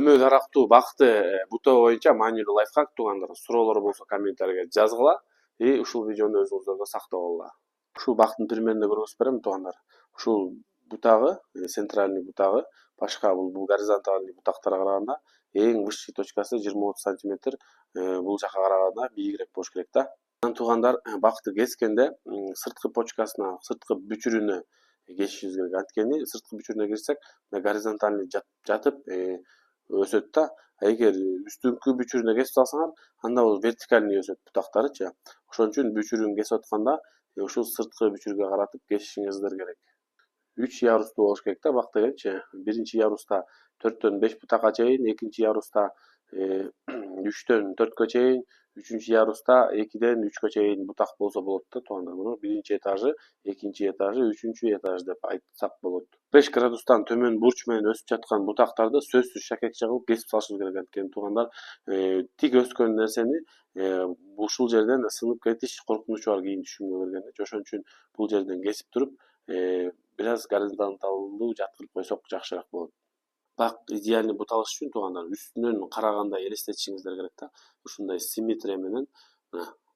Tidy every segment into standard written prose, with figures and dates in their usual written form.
көмө дарактуу бакты бута боюнча маанилүү лайфхак туугандар. Суроолор болсо комментарийге жазгыла. Ушул видеону өзүңүздөргө сактап алгыла. Ушул бактын примерине көрсөтүп берем туугандар. Ушул бутагы, центральный бутагы, башка бул горизонтальный бутактарга караганда эң высший точкасы 20-30 сантиметр бул жака караганда бийигирээк болуш керек да. Анан туугандар бакты кескенде сырткы почкасына, сырткы бүчүрүнө кесишибиз керек. Анткени сырткы бүчүрүнө кирсек, горизонтальный жатып өсөт да. Эгер үстүңкү бүчүрүнө кесип салсаңар, анда бул вертикальный өсөт бутактары. Ошон үчүн бүчүрүн кесип атканда ушул сырткы бүчүргө каратып кесишиңиздер керек. 3 ярустуу болуш керек да бак дегенчи. Биринчи яруста 4төн 5 бутакка чейин, экинчи яруста 3төн 4кө чейин, үчүнчү яруста 2ден 3кө чейин бутак болсо болот да туугандар. Муну биринчи этажы, экинчи этажы, үчүнчү этаж деп айтсак болот. 5 градустан төмөн бурч менен өсүп жаткан бутактарды сөзсүз шакекче кылып кесип салышыбыз керек. Анткени туугандар тик өскөн нерсени ушул жерден сынып кетиш коркунучу бар кийин түшүмгө киргенде. Ошон үчүн бул жерден кесип туруп бир аз горизонталдуу жаткырып койсок жакшыраак болот. Бак идеальный буталыш үчүн туугандар үстүнөн караганда элестетишиңиздер керек да. Ушундай симметрия менен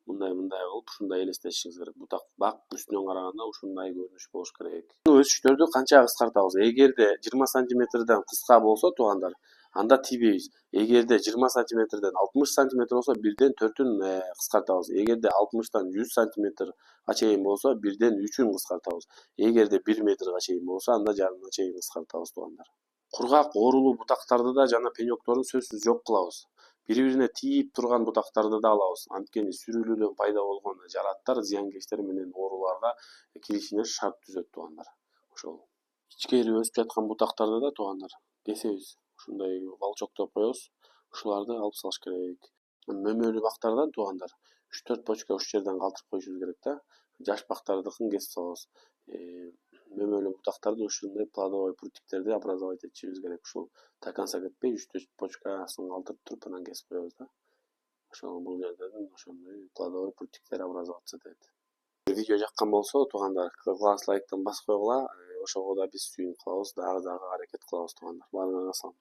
мындай кылып ушундай элестетишиңиз керек. Бак үстүнөн караганда ушундай көрүнүш болуш керек. Өсүштөрдү канча кыскартабыз? Эгерде 20 сантиметрден кыска болсо туугандар, анда тийбейбиз. Эгерде 20 сантиметрден 60 сантиметр болсо, бирден 4-үн кыскартабыз. Эгерде 60-тан 100 сантиметрга чейин болсо, бирден 3-үн кыскартабыз. Эгерде 1 метрге чейин болсо, анда жарымына чейин кыскартабыз туугандар. Кургак оорулуу бутактарды да жана пенёкторун сөзсүз жок кылабыз. Бири-бирине тийип турган бутактарды да алабыз. Анткени сүрүлүүдөн пайда болгон жараттар зыянкечтер менен ооруларга киришине шарт түзөт туугандар. Ошол ичкери өсүп жаткан бутактарды да туугандар кесебиз. Ушундай балчоктоп коебуз. Ушуларды алып салыш керек. Мөмөлүү бактардан туугандар 3-4 почка уш жерден калтырып коюшубуз керек да. Жаш бактардыкын кесип салабыз. Мөмөлүү бутактарды ушундай плодовой прутиктерди образовать этишибиз керек. Ушул до конца кетпей 3-4 почкасын калтырып туруп анан кесип коебуз да. Ошол бул жерден ошондой плодовой прутиктер образоваться этет. Видео жаккан болсо туугандар класс лайктан басып койгула. Ошого да биз сүйүнүп калабыз, дагы аракет кылабыз туугандар. Баарыңарга салам.